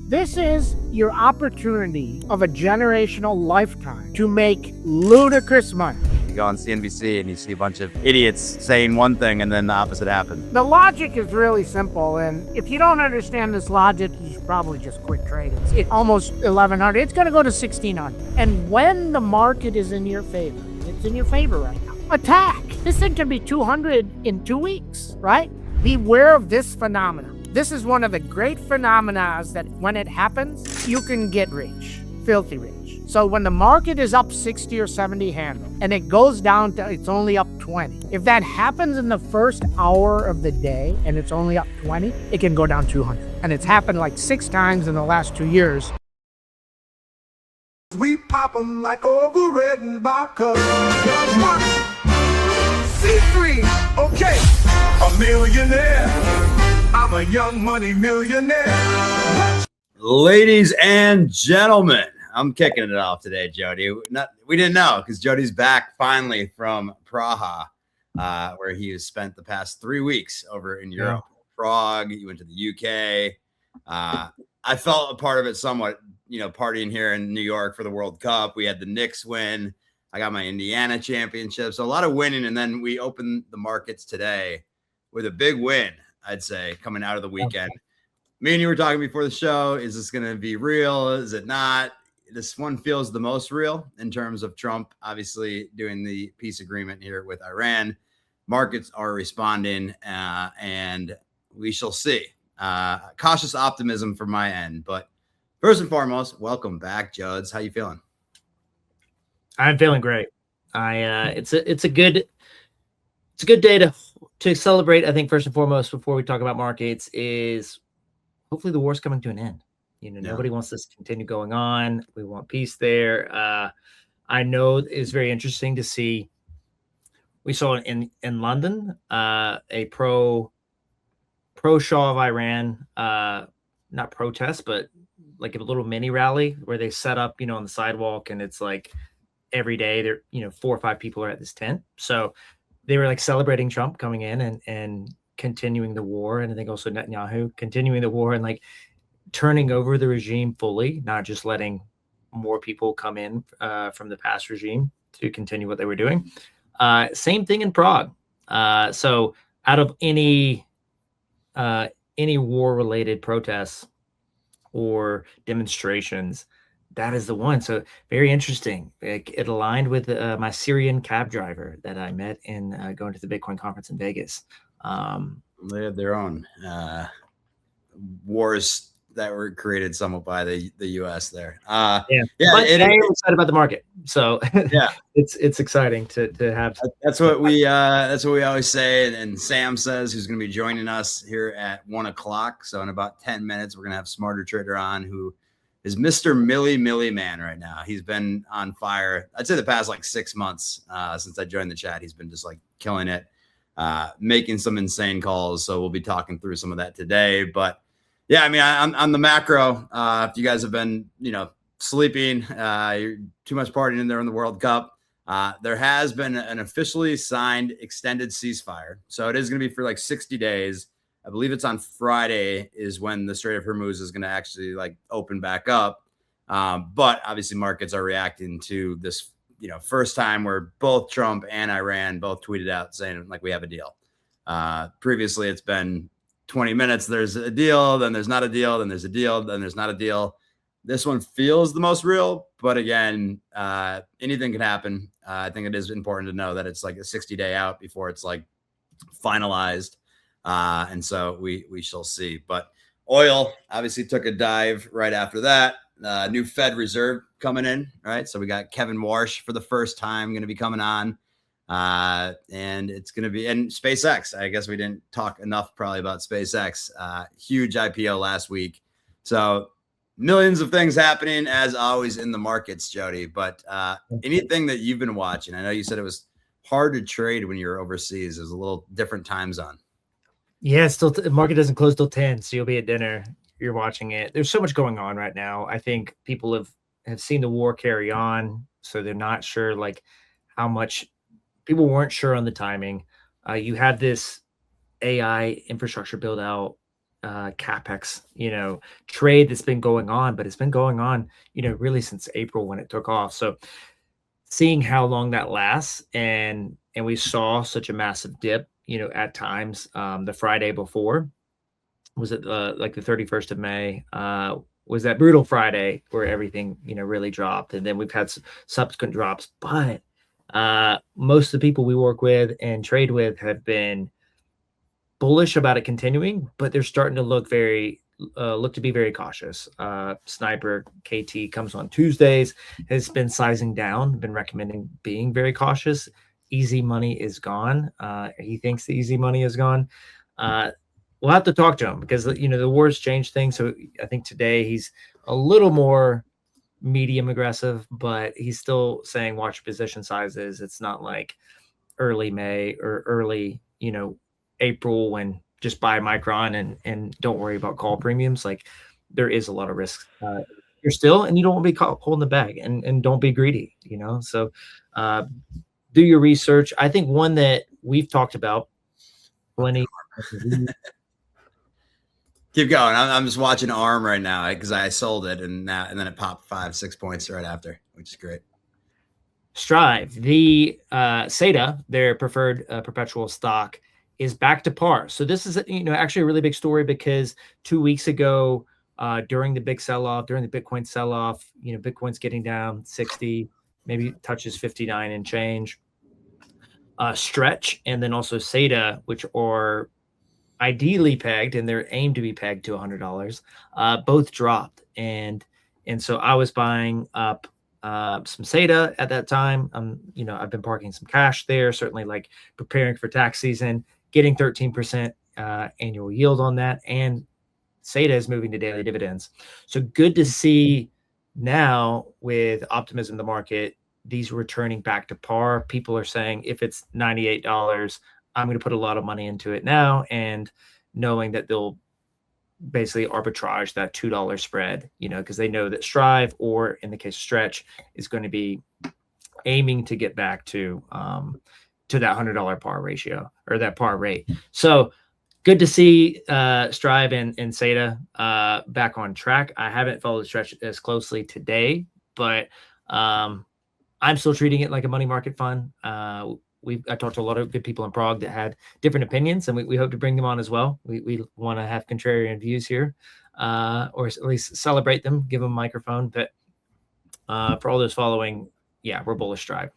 This is your opportunity of a generational lifetime to make ludicrous money. You go on CNBC and you see a bunch of idiots saying one thing and then the opposite happens. The logic is really simple, and if you don't understand this logic, you should probably just quit trading. It's almost 1,100. It's going to go to 1,600. And when the market is in your favor, it's in your favor right now, attack. This thing can be 200 in 2 weeks, right? Beware of this phenomenon. This is one of the great phenomena that when it happens, you can get rich, filthy rich. So when the market is up 60 or 70 handle and it goes down to it's only up 20, if that happens in the first hour of the day and it's only up 20, it can go down 200. And it's happened like 6 times in the last 2 years. We pop 'em like overridden vodka. C3, okay, a millionaire. I'm a young money millionaire. Ladies and gentlemen, I'm kicking it off today, Jody. We didn't know because Jody's back finally from Praha, where he has spent the past 3 weeks over in Europe. Yeah. Prague, you went to the UK. I felt a part of it somewhat, partying here in New York for the World Cup. We had the Knicks win. I got my Indiana championship. So a lot of winning. And then we opened the markets today with a big win, I'd say, coming out of the weekend. Me and you were talking before the show. Is this going to be real? Is it not? This one feels the most real in terms of Trump, obviously, doing the peace agreement here with Iran. Markets are responding, and we shall see. Cautious optimism from my end. But first and foremost, welcome back, Jodes. How you feeling? I'm feeling great. It's a good day to celebrate. I think first and foremost, before we talk about markets, is hopefully the war's coming to an end. Nobody wants this to continue going on. We want peace there. I know it's very interesting to see. We saw in London a pro Shah of Iran, not protest, but like a little mini rally where they set up, on the sidewalk, and it's like every day there, 4 or 5 people are at this tent. So they were like celebrating Trump coming in and continuing the war. And I think also Netanyahu continuing the war and like turning over the regime fully, not just letting more people come in from the past regime to continue what they were doing. Same thing in Prague. So out of any war-related protests or demonstrations, that is the one. So very interesting. It aligned with my Syrian cab driver that I met in going to the Bitcoin conference in Vegas. They had their own wars that were created somewhat by the U.S. there. But I'm excited about the market. So yeah, it's exciting to have. That's what we always say. And Sam says who's going to be joining us here at 1:00. So in about 10 minutes, we're going to have Smarter Trader on, who is Mr. Millie Man right now. He's been on fire. I'd say the past like 6 months since I joined the chat. He's been just like killing it, making some insane calls. So we'll be talking through some of that today. But yeah, I mean, on the macro, if you guys have been, sleeping, you're too much partying in there in the World Cup. There has been an officially signed extended ceasefire. So it is going to be for like 60 days. I believe it's on Friday is when the Strait of Hormuz is going to actually like open back up. But obviously markets are reacting to this, first time where both Trump and Iran both tweeted out saying like, we have a deal. Previously it's been 20 minutes. There's a deal, then there's not a deal, then there's a deal, then there's not a deal. This one feels the most real, but again, anything can happen. I think it is important to know that it's like a 60-day out before it's like finalized. And so we shall see. But oil obviously took a dive right after that. New Fed Reserve coming in, right? So we got Kevin Warsh for the first time going to be coming on. And it's going to be, and SpaceX, I guess we didn't talk enough probably about SpaceX, huge IPO last week. So millions of things happening as always in the markets, Jody, but, anything that you've been watching, I know you said it was hard to trade when you were overseas. It was a little different time zone. Yeah, still the market doesn't close till 10. So you'll be at dinner. You're watching it. There's so much going on right now. I think people have seen the war carry on. So they're not sure like how much. People weren't sure on the timing. You had this AI infrastructure build out capex, trade that's been going on, but it's been going on, really since April when it took off. So seeing how long that lasts, and we saw such a massive dip, at times, the Friday before, was it like the 31st of May, was that brutal Friday where everything, really dropped. And then we've had subsequent drops, but most of the people we work with and trade with have been bullish about it continuing, but they're starting to look to be very cautious. Sniper KT comes on Tuesdays, has been sizing down, been recommending being very cautious. Easy money is gone. He thinks the easy money is gone. We'll have to talk to him because the war's changed things. So I think today he's a little more medium aggressive, but he's still saying watch position sizes. It's not like early May or early April when just buy Micron and don't worry about call premiums. Like there is a lot of risk. You're still, and you don't want to be caught holding the bag, and don't be greedy. So do your research. I think one that we've talked about plenty. Keep going. I'm just watching ARM right now because I sold it and then it popped 5-6 points right after, which is great. Strive, the SATA, their preferred perpetual stock, is back to par. So this is actually a really big story because 2 weeks ago, during the big sell-off, during the Bitcoin sell-off, Bitcoin's getting down 60, maybe touches 59 and change. Stretch and then also SATA, which are ideally pegged, and they're aimed to be pegged to $100, both dropped. And so I was buying up some SATA at that time. I've been parking some cash there, certainly like preparing for tax season, getting 13% annual yield on that. And SATA is moving to daily dividends. So good to see now with optimism in the market, these returning back to par. People are saying if it's $98, I'm going to put a lot of money into it now, and knowing that they'll basically arbitrage that $2 spread, because they know that Strive, or in the case of Stretch, is going to be aiming to get back to that $100 par ratio or that par rate. So good to see Strive and SATA back on track. I haven't followed Stretch as closely today, but I'm still treating it like a money market fund. I talked to a lot of good people in Prague that had different opinions, and we hope to bring them on as well. We want to have contrarian views here, or at least celebrate them, give them a microphone. But for all those following, we're bullish Strive.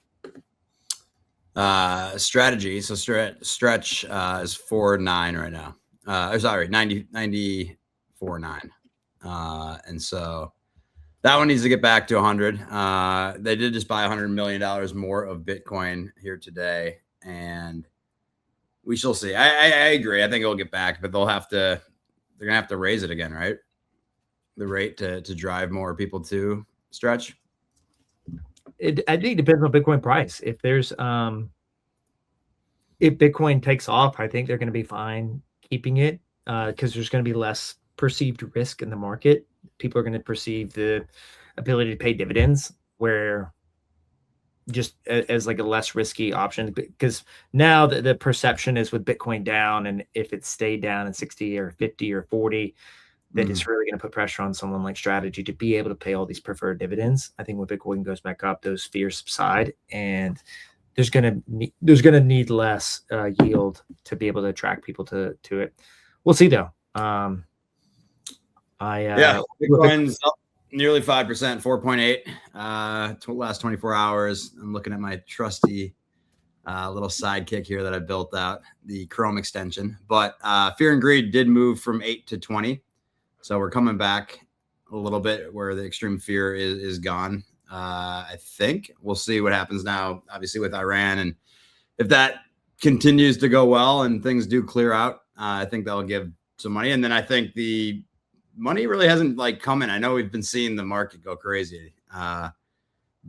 Strategy. So Stretch is 4.9 right now. 94.9. And so that one needs to get back to 100. They did just buy $100 million more of Bitcoin here today, and we shall see. I agree. I think it'll get back, but they're gonna have to raise it again, right? The rate to drive more people to Stretch. I think it depends on Bitcoin price. If Bitcoin takes off, I think they're going to be fine keeping it because there's going to be less perceived risk in the market. People are going to perceive the ability to pay dividends where just as like a less risky option, because now the perception is with Bitcoin down, and if it stayed down at 60 or 50 or 40, that it's really going to put pressure on someone like Strategy to be able to pay all these preferred dividends. I think when Bitcoin goes back up, those fears subside, and there's going to need less yield to be able to attract people to it. We'll see though. Bitcoin's up nearly 5%, 4.8 last 24 hours. I'm looking at my trusty little sidekick here that I built out, the Chrome extension. But fear and greed did move from 8 to 20. So we're coming back a little bit where the extreme fear is gone. I think we'll see what happens now, obviously with Iran. And if that continues to go well and things do clear out, I think that'll give some money. And then I think the money really hasn't come in. I know we've been seeing the market go crazy,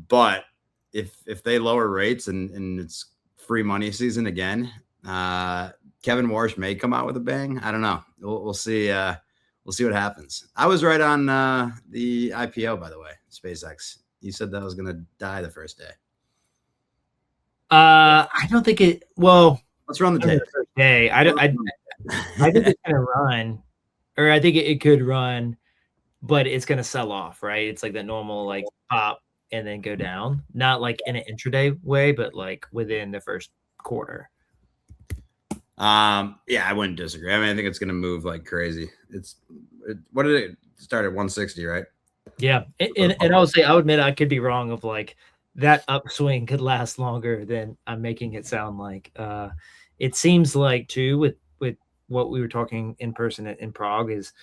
but if they lower rates and it's free money season again, Kevin Warsh may come out with a bang. I don't know. We'll see. We'll see what happens. I was right on the IPO, by the way, SpaceX. You said that was going to die the first day. I don't think it. Well, let's run the tape. I think it's going to run. or I think it could run, but it's going to sell off, right? It's like the normal like pop and then go down, not like in an intraday way, but like within the first quarter. Yeah, I wouldn't disagree. I mean, I think it's going to move like crazy. What did it start at 160, right? Yeah, and I would say, I would admit I could be wrong of like that upswing could last longer than I'm making it sound like. It seems like too with what we were talking in person in Prague is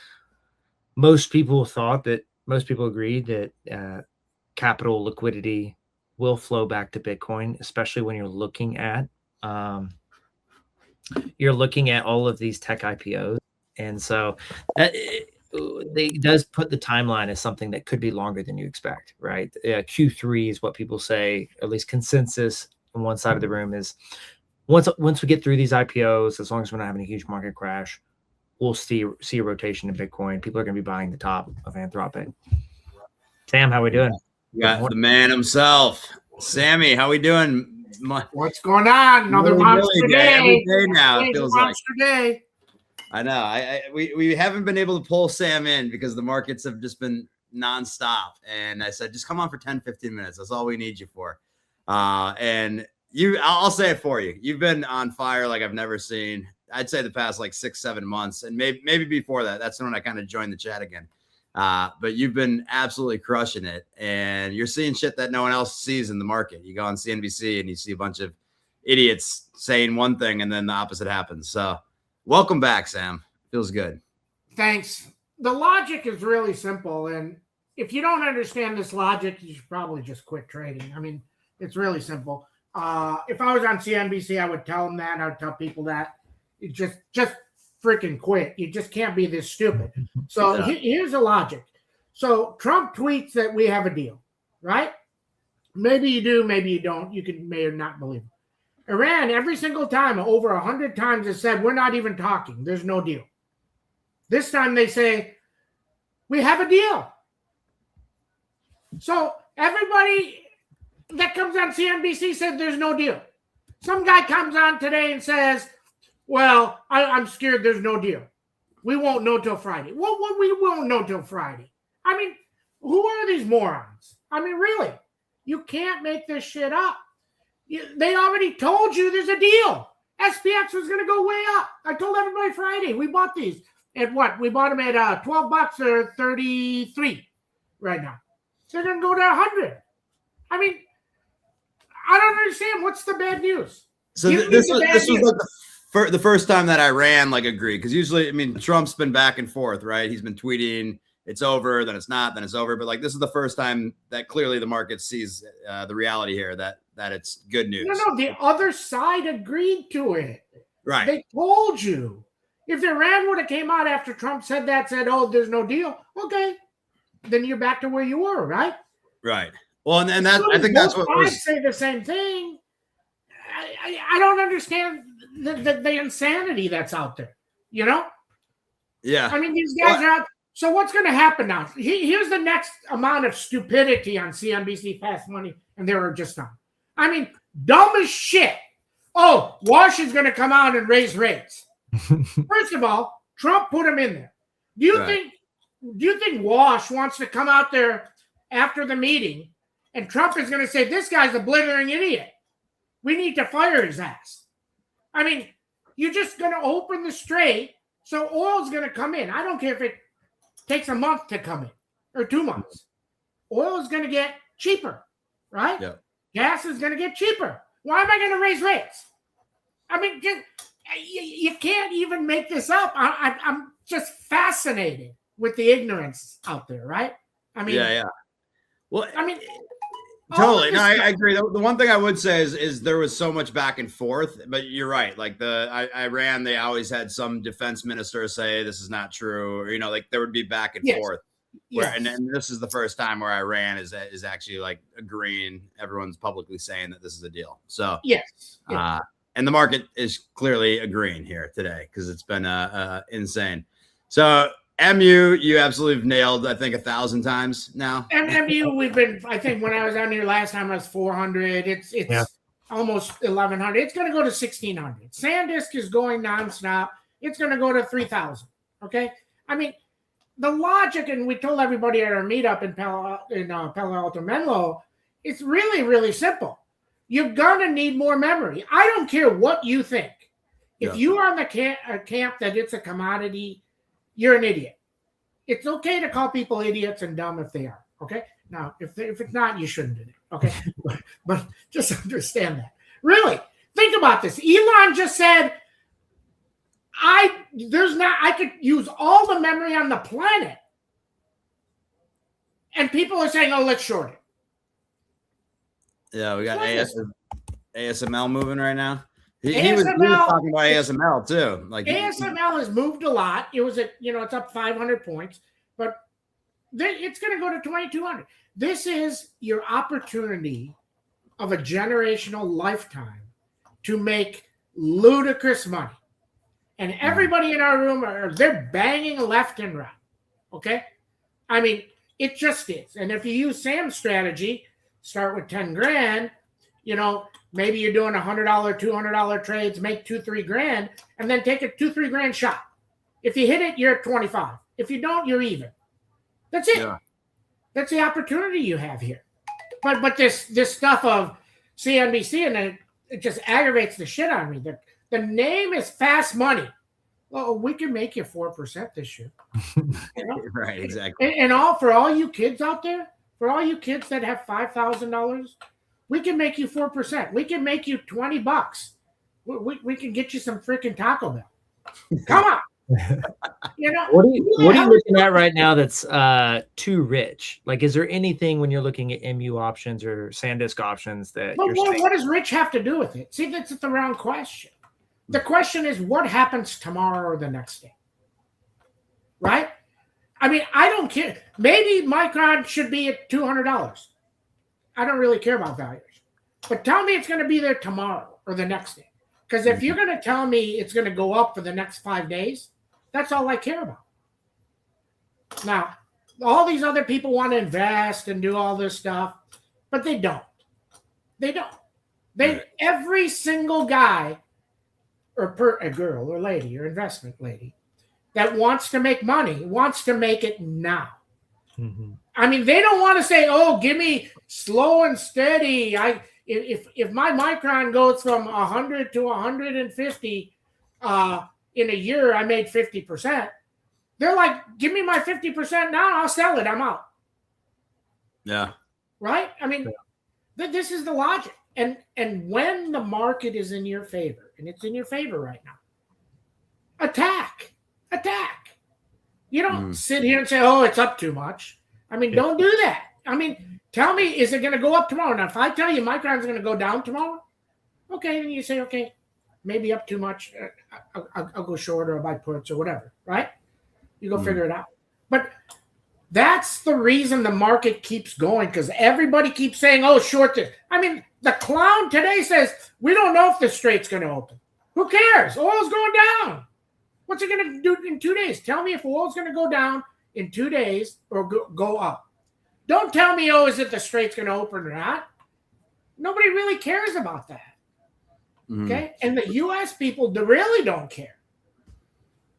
most people agreed that capital liquidity will flow back to Bitcoin, especially when you're looking at all of these tech IPOs, and so it does put the timeline as something that could be longer than you expect, right? Q3 is what people say, at least consensus on one side of the room is once we get through these IPOs, as long as we're not having a huge market crash, we'll see a rotation in Bitcoin. People are going to be buying the top of Anthropic. Sam, how we doing? We got the man himself, Sammy. How we doing? What's going on? Another monster day. Every day now, it feels like. Monster day. I know. We haven't been able to pull Sam in because the markets have just been nonstop. And I said, just come on for 10, 15 minutes. That's all we need you for. And I'll say it for you. You've been on fire like I've never seen. I'd say the past like 6-7 months, and maybe before that. That's when I kind of joined the chat again. But you've been absolutely crushing it, and you're seeing shit that no one else sees in the market. You go on CNBC and you see a bunch of idiots saying one thing and then the opposite happens. So welcome back, Sam. Feels good. Thanks. The logic is really simple, and if you don't understand this logic, you should probably just quit trading. I mean, it's really simple. If I was on CNBC, I would tell them that. I would tell people that. You just freaking quit. You just can't be this stupid. So here's the logic. So Trump tweets that we have a deal, right? Maybe you do, maybe you don't. You may or not believe it. Iran, every single time, over 100 times, has said, we're not even talking. There's no deal. This time they say, we have a deal. So everybody that comes on CNBC said there's no deal. Some guy comes on today and says, well, I'm scared there's no deal. We won't know till Friday. Well, we won't know till Friday. I mean, who are these morons? I mean, really, you can't make this shit up. They already told you there's a deal. SPX was going to go way up. I told everybody Friday. We bought these at what? We bought them at $12 or 33 right now. They're going to go to 100. I mean, I don't understand. What's the bad news? So this was like the first time that Iran like agreed, because usually, I mean, Trump's been back and forth, right? He's been tweeting it's over, then it's not, then it's over. But like this is the first time that clearly the market sees the reality here that it's good news. No, the other side agreed to it. Right. They told you. If Iran would have came out after Trump said, oh, there's no deal, okay, then you're back to where you were, right? Right. Well, and that I think that's what I say the same thing. I don't understand the insanity that's out there. You know? Yeah. I mean, these guys are out. So what's going to happen now? Here's the next amount of stupidity on CNBC Fast Money, and they were just dumb. I mean, dumb as shit. Oh, Wash is going to come out and raise rates. First of all, Trump put him in there. Do you think Wash wants to come out there after the meeting and Trump is going to say, this guy's a blithering idiot. We need to fire his ass. I mean, you're just going to open the strait, so oil's going to come in. I don't care if it takes a month to come in or 2 months. Oil is going to get cheaper, right? Yeah. Gas is going to get cheaper. Why am I going to raise rates? I mean, you can't even make this up. I'm just fascinated with the ignorance out there, right? I mean, yeah. Well, I mean, totally. No, I agree. The one thing I would say is there was so much back and forth, but you're right. Like Iran, they always had some defense minister say this is not true, or like there would be back and forth. Where, and this is the first time where Iran is actually like agreeing. Everyone's publicly saying that this is a deal. So yes. And the market is clearly agreeing here today because it's been insane. So MU, you absolutely nailed, I think, 1,000 times now. MU, I think when I was on here last time, I was 400. It's almost 1,100. It's going to go to 1,600. SanDisk is going nonstop. It's going to go to 3,000. Okay. I mean, the logic, and we told everybody at our meetup in Palo Alto Menlo, it's really, really simple. You're going to need more memory. I don't care what you think. If you are on the camp that it's a commodity, you're an idiot. It's okay to call people idiots and dumb if they are, okay? Now, if it's not, you shouldn't do it, okay? but just understand that. Really, think about this. Elon just said, I could use all the memory on the planet. And people are saying, oh, let's short it. Yeah, we got ASML moving right now. He ASML, was talking about ASML too. Like ASML has moved a lot. It was it's up 500 points, but it's going to go to 2,200. This is your opportunity of a generational lifetime to make ludicrous money. And everybody in our room they're banging left and right. Okay? I mean, it just is. And if you use Sam's strategy, start with 10 grand, maybe you're doing $100, $200 trades, make $2-3 grand, and then take a $2-3 grand shot. If you hit it, you're at 25. If you don't, you're even. That's it. Yeah. That's the opportunity you have here. But this stuff of CNBC, and it just aggravates the shit out of me. The name is fast money. Well, we can make you 4% this year. Right, exactly. And for all you kids out there, for all you kids that have $5,000, we can make you 4%. We can make you $20. We can get you some freaking Taco Bell. Come on. What are you looking at right now that's too rich? Like, is there anything when you're looking at MU options or SanDisk options that what does rich have to do with it? See, that's the wrong question. The question is what happens tomorrow or the next day, right? I mean, I don't care. Maybe Micron should be at $200. I don't really care about valuation. But tell me it's going to be there tomorrow or the next day. Because if you're going to tell me it's going to go up for the next 5 days, that's all I care about. Now, all these other people want to invest and do all this stuff, but they don't. They don't. Every single guy or a girl or lady or investment lady that wants to make money wants to make it now. Mm-hmm. I mean, they don't want to say, oh, give me slow and steady. If my Micron goes from 100 to 150 in a year, I made 50%. They're like, give me my 50% now. I'll sell it. I'm out. Yeah. Right? I mean, this is the logic. And when the market is in your favor, and it's in your favor right now, attack. You don't sit here and say, oh, it's up too much. I mean, don't do that. I mean, tell me, is it going to go up tomorrow? Now, if I tell you Micron's going to go down tomorrow, okay, then you say, okay, maybe up too much. I'll go short or I'll buy puts or whatever, right? You go figure it out. But that's the reason the market keeps going, because everybody keeps saying, oh, short this. I mean, the clown today says, we don't know if the strait's going to open. Who cares? Oil's going down. What's it going to do in 2 days? Tell me if oil's going to go down in 2 days or go up. Don't tell me, oh, is it the strait's going to open or not? Nobody really cares about that. Okay? And the U.S. people really don't care.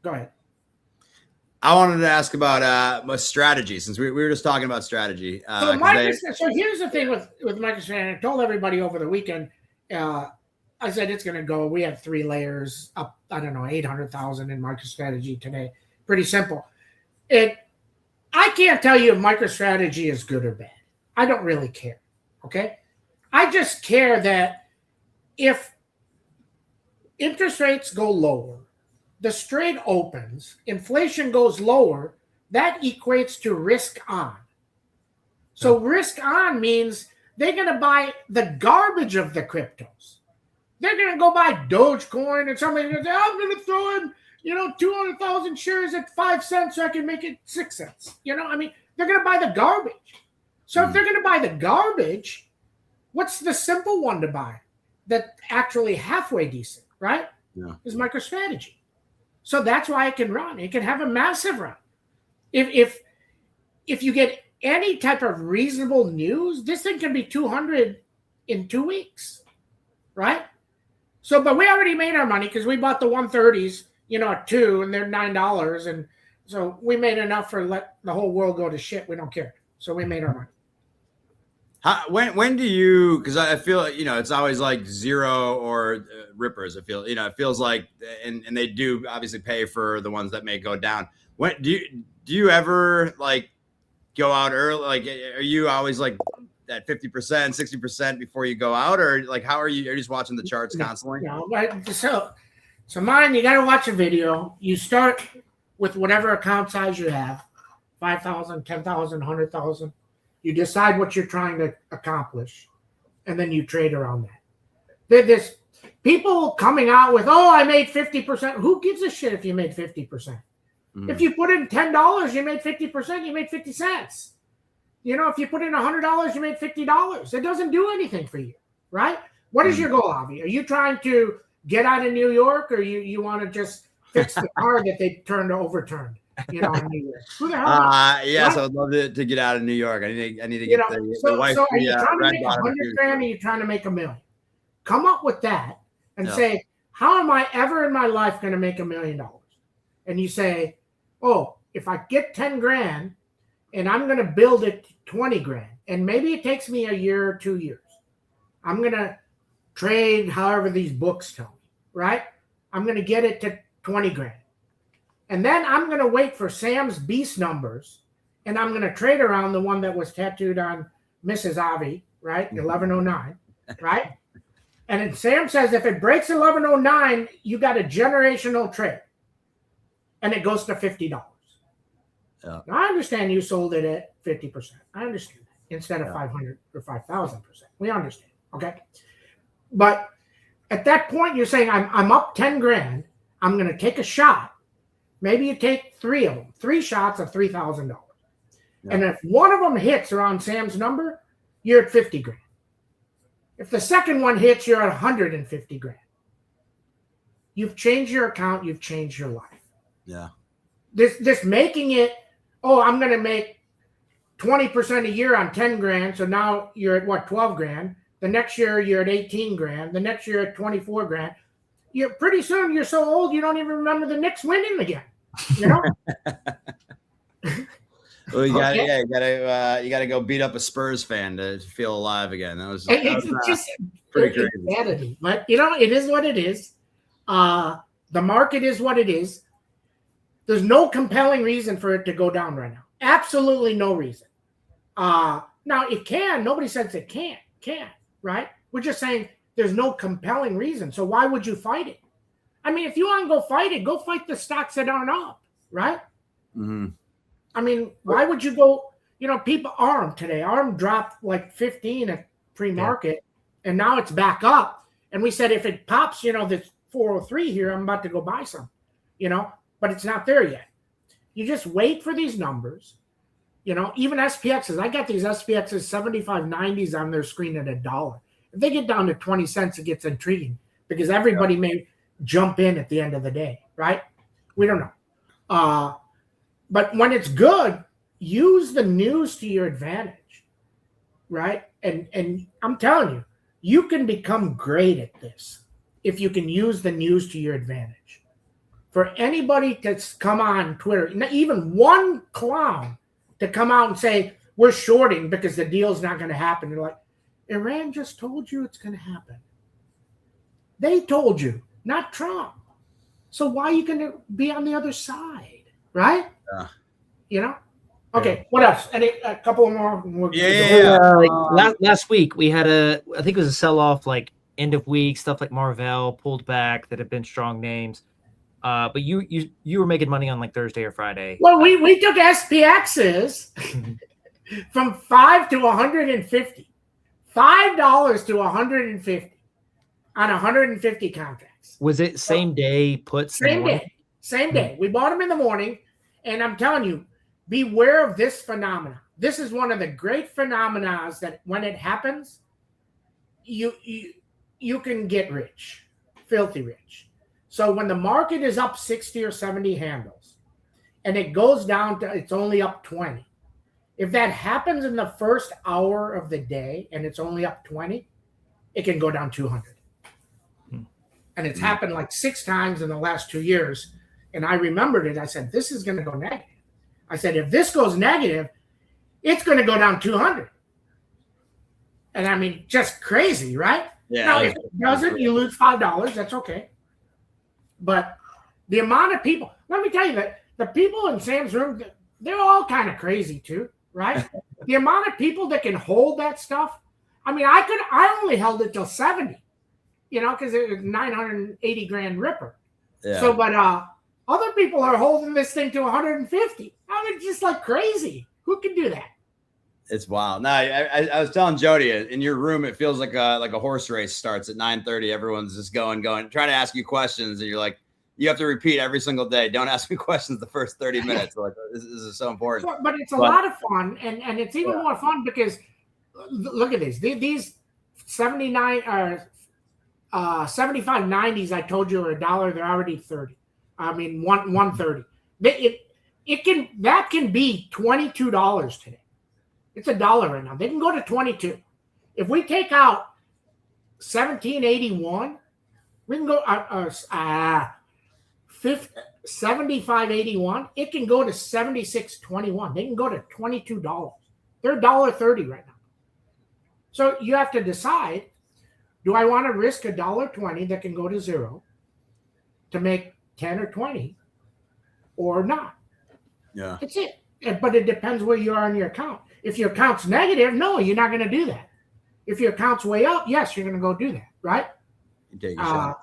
Go ahead. I wanted to ask about strategy, since we were just talking about strategy. So here's the thing with MicroStrategy. I told everybody over the weekend, I said it's going to go. We have 3 layers up, I don't know, 800,000 in MicroStrategy today. Pretty simple. I can't tell you if MicroStrategy is good or bad. I don't really care, okay? I just care that if interest rates go lower, the Strait opens, inflation goes lower, that equates to risk on. So risk on means they're going to buy the garbage of the cryptos. They're going to go buy Dogecoin and somebody's going to say, I'm going to throw in 200,000 shares at 5 cents so I can make it 6 cents. I mean, they're going to buy the garbage. So if they're going to buy the garbage, what's the simple one to buy that actually halfway decent, right? Yeah. Is MicroStrategy. So that's why it can run. It can have a massive run. If you get any type of reasonable news, this thing can be 200 in 2 weeks, right? So, but we already made our money because we bought the 130s, at $2 and they're $9, and So we made enough for let the whole world go to shit. We don't care. So we made our money. When do you? Because I feel it's always like zero or rippers. I feel it feels like, and they do obviously pay for the ones that may go down. When do you ever like go out early? Like, are you always like at 50%, 60% before you go out, or like how are you? Are you just watching the charts constantly? No, so mine, you got to watch a video. You start with whatever account size you have, 5,000, 10,000, 100,000. You decide what you're trying to accomplish, and then you trade around that. There's people coming out with, oh, I made 50%. Who gives a shit if you made 50%? Mm-hmm. If you put in $10, you made 50%, you made 50 cents. If you put in $100, you made $50. It doesn't do anything for you, right? What is your goal, Avi? Are you trying to get out of New York, or you want to just fix the car that they overturned? In New York. Who the hell? Yes, I would love to get out of New York. I need to get the wife. So are you trying to make 100 grand, or are you trying to make $1 million? Come up with that and say, how am I ever in my life going to make $1 million? And you say, oh, if I get 10 grand and I'm going to build it to 20 grand, and maybe it takes me a year or 2 years. I'm going to trade however these books tell me, right? I'm going to get it to 20 grand. And then I'm going to wait for Sam's beast numbers, and I'm going to trade around the one that was tattooed on Mrs. Avi, right? 1109, right? And then Sam says if it breaks 1109, you got a generational trade, and it goes to $50. Yeah. Now, I understand you sold it at 50%. I understand that instead of 500 or 5,000%. We understand, okay? But at that point, you're saying I'm up 10 grand. I'm going to take a shot. Maybe you take 3 of them, 3 shots of $3,000. Yeah. And if one of them hits around Sam's number, you're at 50 grand. If the second one hits, you're at 150 grand. You've changed your account. You've changed your life. Yeah. This making it, oh, I'm going to make 20% a year on 10 grand. So now you're at what, 12 grand. The next year you're at 18 grand. The next year at 24 grand. You're pretty soon you're so old you don't even remember the Knicks winning again. Well, you gotta go beat up a Spurs fan to feel alive again. That was just pretty crazy. Insanity. But it is what it is. The market is what it is. There's no compelling reason for it to go down right now. Absolutely no reason. Now it can. Nobody says it can't, right? We're just saying there's no compelling reason. So why would you fight it? I mean, if you want to go fight it, go fight the stocks that aren't up, right? Mm-hmm. I mean, why would you go, people, ARM today, ARM dropped like 15 at pre-market, and now it's back up. And we said, if it pops, this 403 here, I'm about to go buy some, but it's not there yet. You just wait for these numbers, even SPXs. I got these SPXs 7590s on their screen at $1. If they get down to 20 cents, it gets intriguing because everybody may jump in at the end of the day, right? We don't know. But when it's good, use the news to your advantage, right? And I'm telling you, you can become great at this if you can use the news to your advantage. For anybody that's come on Twitter, even one clown to come out and say, we're shorting because the deal's not going to happen. You're like, Iran just told you it's going to happen. They told you, not Trump. So why are you going to be on the other side, right? Okay, what else? A couple more. Last week we had I think it was a sell-off like end of week, stuff like Marvell pulled back that have been strong names. But you were making money on like Thursday or Friday. Well, we took SPXs from 5 to 150. $5 to 150 on 150 contracts. Was it same day puts? Same day. We bought them in the morning, and I'm telling you, beware of this phenomena. This is one of the great phenomena that when it happens, you can get rich, filthy rich. So when the market is up 60 or 70 handles, and it goes down to it's only up 20. If that happens in the first hour of the day and it's only up 20, it can go down 200. And it's happened like 6 times in the last 2 years. And I remembered it. I said, this is going to go negative. I said, if this goes negative, it's going to go down 200. And I mean, just crazy, right? Yeah. Now, if it doesn't, you lose $5. That's okay. But the amount of people, let me tell you that the people in Sam's room, they're all kind of crazy too, right? The amount of people that can hold that stuff. I mean, I only held it till 70, because it was 980 grand ripper. Yeah. So, but other people are holding this thing to 150. I mean, just like crazy. Who can do that? It's wild. No, I was telling Jody, in your room, it feels like a horse race starts at 9:30. Everyone's just going, trying to ask you questions, and you're like, you have to repeat every single day. Don't ask me questions the first 30 minutes. Like, this is so important. But it's a lot of fun, and it's even more fun because look at this. These 79 or 75 90s I told you are $1. They're already 30. I mean, 130. That can be $22 today. It's $1 right now. They can go to 22. If we take out 1781, we can go 7581. It can go to 7621. They can go to $22. They're $1.30 right now. So you have to decide: do I want to risk $1.20 that can go to zero to make 10 or 20, or not? Yeah, that's it. But it depends where you are in your account. If your account's negative, no, you're not going to do that. If your account's way up, yes, you're going to go do that, right? You take your shot.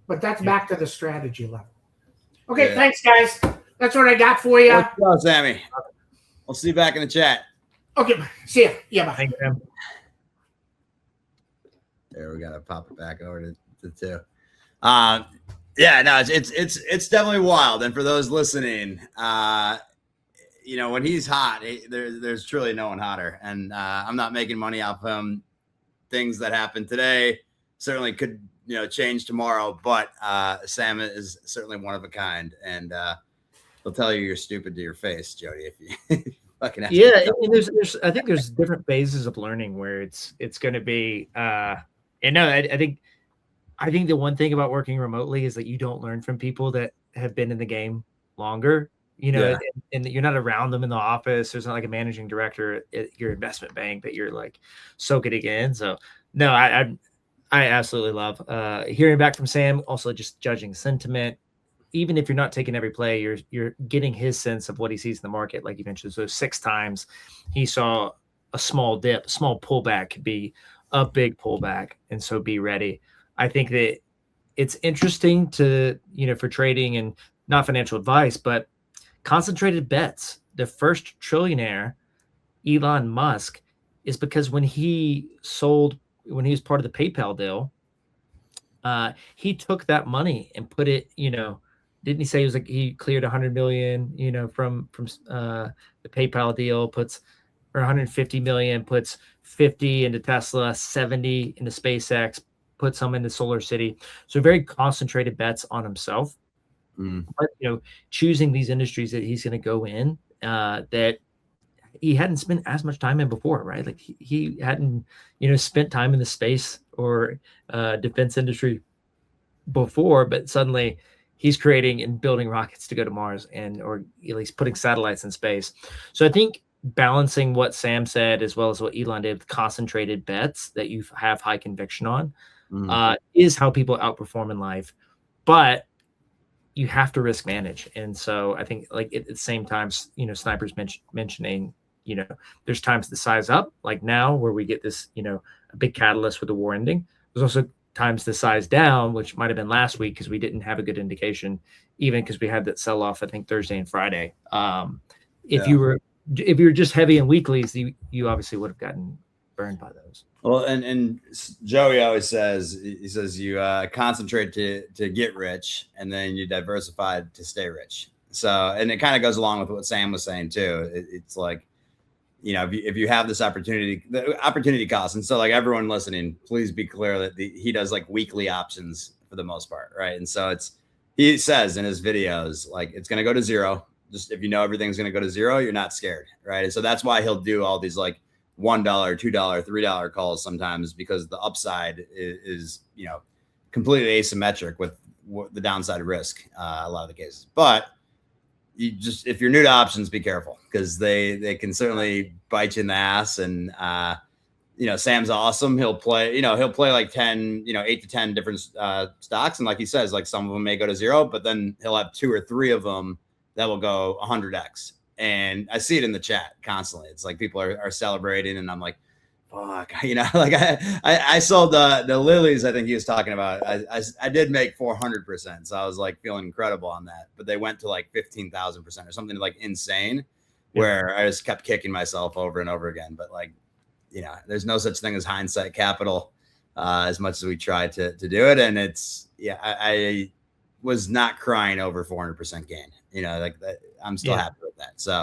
But that's back to the strategy level. Okay, thanks, guys. That's what I got for you. Let's go, Sammy. I'll see you back in the chat. Okay, see ya. Yeah, bye. Thank you. There, we gotta pop it back over to 2. Yeah, no, it's definitely wild. And for those listening, when he's hot, there's truly no one hotter. And I'm not making money off him. Things that happen today certainly could change tomorrow, but Sam is certainly one of a kind, and he'll tell you you're stupid to your face, Jody, if you fucking ask and I think there's different phases of learning where it's going to be I think the one thing about working remotely is that you don't learn from people that have been in the game longer, and you're not around them in the office. There's not like a managing director at your investment bank that you're like soaking it in. So no, I absolutely love hearing back from Sam. Also, just judging sentiment, even if you're not taking every play, you're getting his sense of what he sees in the market. Like you mentioned, so 6 times he saw a small dip, small pullback could be a big pullback, and so be ready. I think that it's interesting to for trading and not financial advice, but concentrated bets. The first trillionaire, Elon Musk, is because when he was part of the PayPal deal, he took that money and put it, didn't he say it was like he cleared 100 million, from the PayPal deal, or 150 million, puts 50 into Tesla, 70 into SpaceX, put some into Solar City. So very concentrated bets on himself. But, choosing these industries that he's going to go in that he hadn't spent as much time in before, right? Like he hadn't, spent time in the space or defense industry before, but suddenly he's creating and building rockets to go to Mars or at least putting satellites in space. So I think balancing what Sam said as well as what Elon did with concentrated bets that you have high conviction on is how people outperform in life. But you have to risk manage. And so I think like at the same time, Sniper's mentioning, there's times to size up, like now where we get this, a big catalyst with the war ending. There's also times to size down, which might've been last week because we didn't have a good indication, even because we had that sell off, I think Thursday and Friday. If you were just heavy in weeklies, you obviously would have gotten burned by those. Well, and Joey always says, you concentrate to get rich, and then you diversify to stay rich. So, and it kind of goes along with what Sam was saying too. It's like, if you have this opportunity, the opportunity cost. And so like everyone listening, please be clear that he does like weekly options for the most part. Right. And so he says in his videos, like it's going to go to zero. Just if everything's going to go to zero, you're not scared. Right. And so that's why he'll do all these like $1, $2, $3 calls sometimes, because the upside is completely asymmetric with the downside risk a lot of the cases. But you just, if you're new to options, be careful, because they can certainly bite you in the ass. And Sam's awesome. He'll play like 10, 8 to 10 different stocks, and like he says, like some of them may go to zero, but then he'll have 2 or 3 of them that will go 100x. And I see it in the chat constantly. It's like people are celebrating, and I'm like, fuck, like I sold the lilies. I think he was talking about. I did make 400%, so I was like feeling incredible on that. But they went to like 15,000% or something like insane, where I just kept kicking myself over and over again. But like, there's no such thing as hindsight capital, as much as we try to do it. And it's I was not crying over 400% gain. Like that, I'm still happy with that. So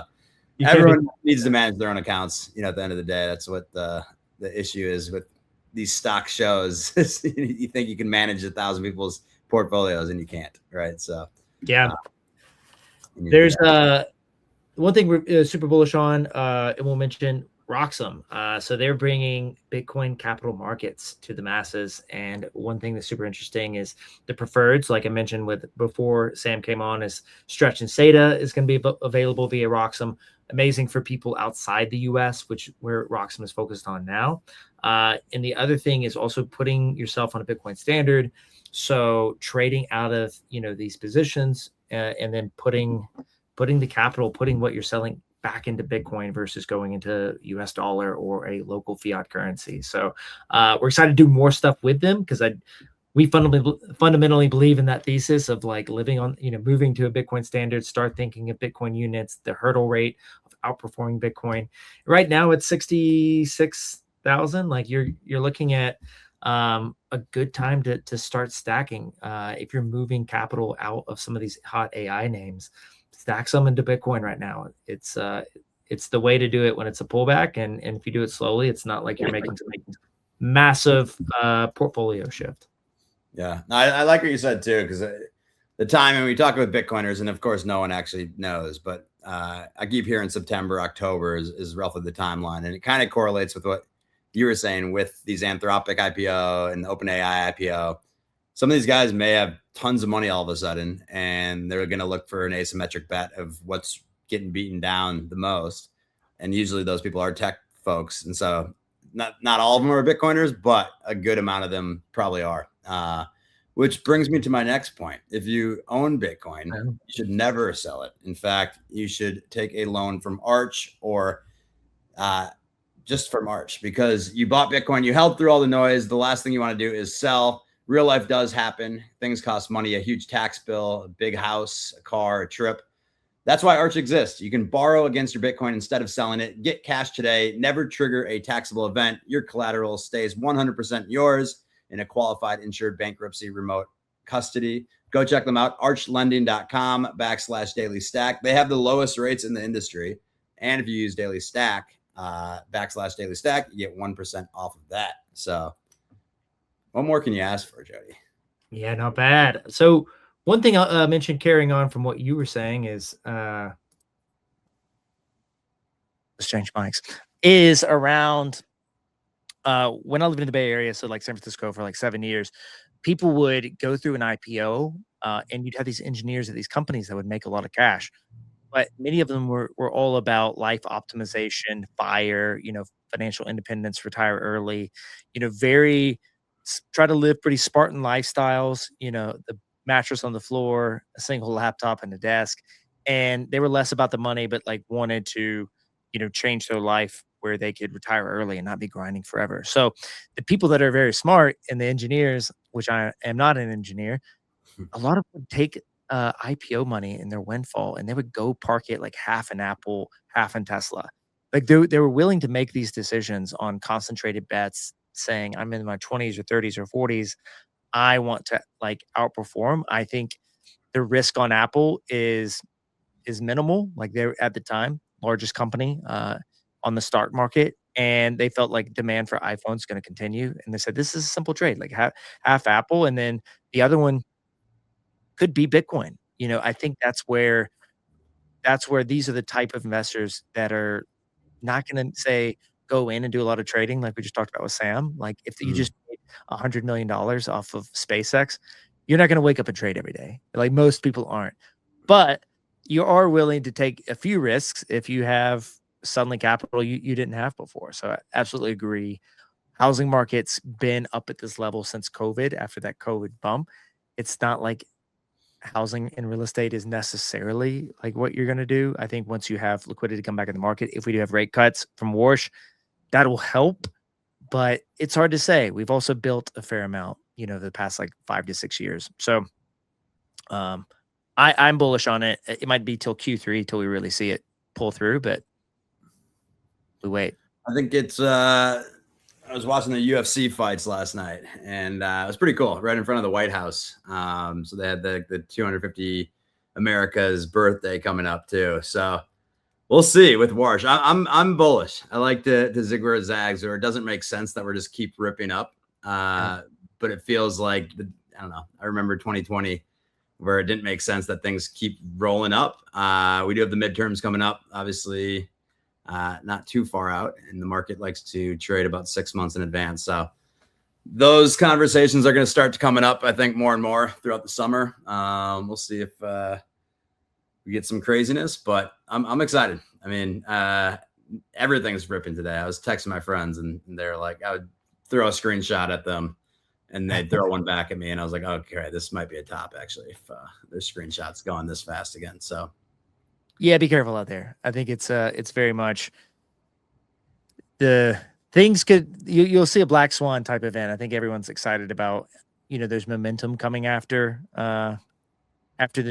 everyone needs to manage their own accounts. At the end of the day, that's what the issue is with these stock shows. You think you can manage 1,000 people's portfolios, and you can't, right? So there's one thing we're super bullish on, and we'll mention Roxum. So they're bringing Bitcoin capital markets to the masses. And one thing that's super interesting is the preferreds, like I mentioned before Sam came on, is Stretch and SATA is going to be available via Roxum. Amazing for people outside the US, where Roxum is focused on now. And the other thing is also putting yourself on a Bitcoin standard. So trading out of, these positions, and then putting the capital, putting what you're selling back into Bitcoin versus going into US dollar or a local fiat currency. So we're excited to do more stuff with them, because we fundamentally believe in that thesis of like living on, moving to a Bitcoin standard, start thinking of Bitcoin units, the hurdle rate of outperforming Bitcoin. Right now it's 66,000. Like you're looking at a good time to start stacking. If you're moving capital out of some of these hot AI names, stack some into Bitcoin right now. It's the way to do it when it's a pullback. And if you do it slowly, it's not like you're making some massive portfolio shift. Yeah, I like what you said too, because the time, and we talk with Bitcoiners, and of course no one actually knows, but I keep hearing September, October is roughly the timeline, and it kind of correlates with what you were saying with these Anthropic IPO and OpenAI IPO. Some of these guys may have tons of money all of a sudden, and they're going to look for an asymmetric bet of what's getting beaten down the most. And usually those people are tech folks. And so not all of them are Bitcoiners, but a good amount of them probably are. Which brings me to my next point. If you own Bitcoin, you should never sell it. In fact, you should take a loan from Arch, or just from Arch, because you bought Bitcoin, you held through all the noise. The last thing you want to do is sell. Real life does happen. Things cost money, a huge tax bill, a big house, a car, a trip. That's why Arch exists. You can borrow against your Bitcoin instead of selling it. Get cash today. Never trigger a taxable event. Your collateral stays 100% yours in a qualified insured bankruptcy remote custody. Go check them out. archLending.com/daily-stack. They have the lowest rates in the industry. And if you use daily stack, /daily stack, you get 1% off of that. So what more can you ask for, Jody? Yeah, not bad. So one thing I'll mention, carrying on from what you were saying, is let's change mics, is around when I lived in the Bay Area, so like San Francisco, for like 7 years, people would go through an IPO, and you'd have these engineers at these companies that would make a lot of cash. But many of them were all about life optimization, FIRE, financial independence, retire early, try to live pretty Spartan lifestyles, the mattress on the floor, a single laptop and a desk. And they were less about the money, but like wanted to, change their life where they could retire early and not be grinding forever. So the people that are very smart, and the engineers, which I am not an engineer, a lot of them would take IPO money in their windfall, and they would go park it like half in Apple, half in Tesla. Like they were willing to make these decisions on concentrated bets, saying, I'm in my 20s or 30s or 40s. I want to like outperform. I think the risk on Apple is minimal. Like they're at the time largest company on the stock market, and they felt like demand for iPhones is going to continue. And they said, this is a simple trade, like half Apple, and then the other one could be Bitcoin. I think that's where these are the type of investors that are not going to say go in and do a lot of trading, like we just talked about with Sam. Like if you just made $100 million off of SpaceX, You're not going to wake up and trade every day. Like most people aren't. But you are willing to take a few risks if you have suddenly capital you didn't have before. So I absolutely agree. Housing market's been up at this level since COVID, after that COVID bump. It's not like housing and real estate is necessarily like what you're going to do. I think once you have liquidity come back in the market, if we do have rate cuts from Warsh, that will help. But it's hard to say. We've also built a fair amount, the past like 5 to 6 years. So I'm bullish on it. It might be till Q3 till we really see it pull through, but we wait. I think it's I was watching the UFC fights last night, and it was pretty cool, right in front of the White House. So they had the 250 America's birthday coming up too. So we'll see with Warsh. I'm bullish. I like to zig where it zags, or it doesn't make sense that we're just keep ripping up. But it feels like I don't know. I remember 2020 where it didn't make sense that things keep rolling up. We do have the midterms coming up, obviously. Not too far out, and the market likes to trade about 6 months in advance. So those conversations are going to start to coming up, I think, more and more throughout the summer. We'll see if we get some craziness, but I'm excited. I mean, everything's ripping today. I was texting my friends, and they're like, I would throw a screenshot at them, and they'd throw one back at me, and I was like, okay, this might be a top actually if there's screenshots going this fast again. So. Yeah, be careful out there. I think it's very much the things you'll see a black swan type event. I think everyone's excited about, there's momentum coming after the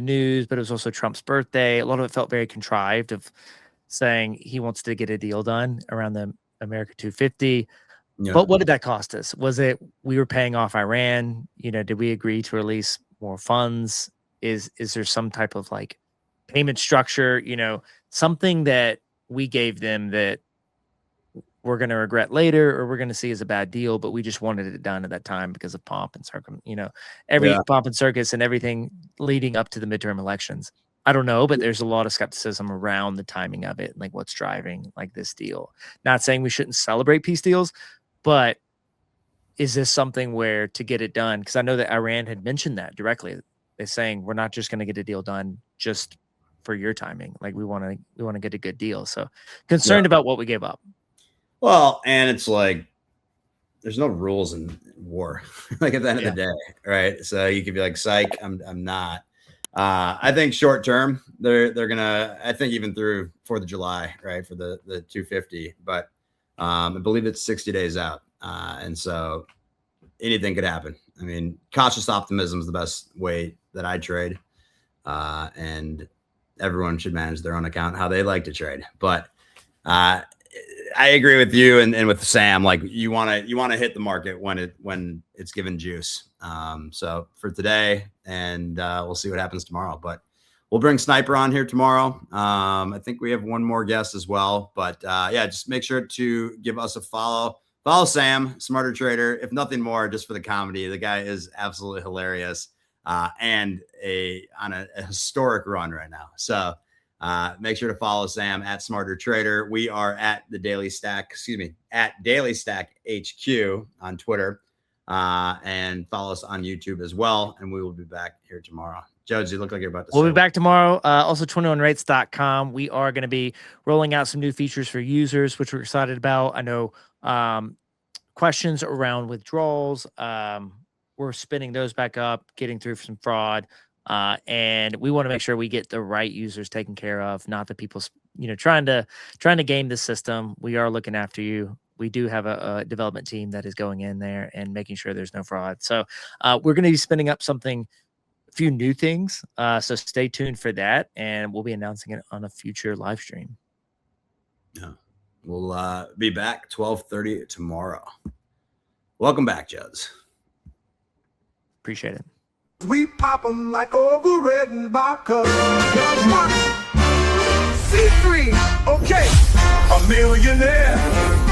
news, but it was also Trump's birthday. A lot of it felt very contrived of saying he wants to get a deal done around the America 250. Yeah. But what did that cost us? Was it we were paying off Iran? Did we agree to release more funds? Is there some type of like payment structure, something that we gave them that we're going to regret later, or we're going to see as a bad deal, but we just wanted it done at that time because of pomp and pomp and circus and everything leading up to the midterm elections. I don't know, but there's a lot of skepticism around the timing of it, like what's driving like this deal. Not saying we shouldn't celebrate peace deals, but is this something where to get it done? Because I know that Iran had mentioned that directly. They're saying we're not just going to get a deal done just for your timing. Like we want to get a good deal. So concerned about what we gave up. Well, and it's like, there's no rules in war, like at the end of the day. Right. So you could be like, psych, I'm not, I think short term, they're going to, I think even through 4th of July, right. For the 250, but I believe it's 60 days out. And so anything could happen. I mean, cautious optimism is the best way that I trade. And everyone should manage their own account, how they like to trade. But I agree with you and with Sam, like you want to hit the market when it's given juice. So for today, and we'll see what happens tomorrow, but we'll bring Sniper on here tomorrow. I think we have one more guest as well, but just make sure to give us a follow Sam, Smarter Trader, if nothing more, just for the comedy. The guy is absolutely hilarious. And on a historic run right now. So make sure to follow Sam at Smarter Trader. We are at the Daily Stack, at Daily Stack HQ on Twitter, and follow us on YouTube as well. And we will be back here tomorrow. Judge, you look like you're about to. We'll be back tomorrow. Also 21rates.com. We are going to be rolling out some new features for users, which we're excited about. I know questions around withdrawals. We're spinning those back up, getting through some fraud, and we want to make sure we get the right users taken care of, not the people, trying to game the system. We are looking after you. We do have a development team that is going in there and making sure there's no fraud. So we're going to be spinning up a few new things. So stay tuned for that, and we'll be announcing it on a future live stream. Yeah, we'll be back 12:30 tomorrow. Welcome back, Juds. Appreciate it. We pop 'em like over red and vodka. C3, okay, a millionaire.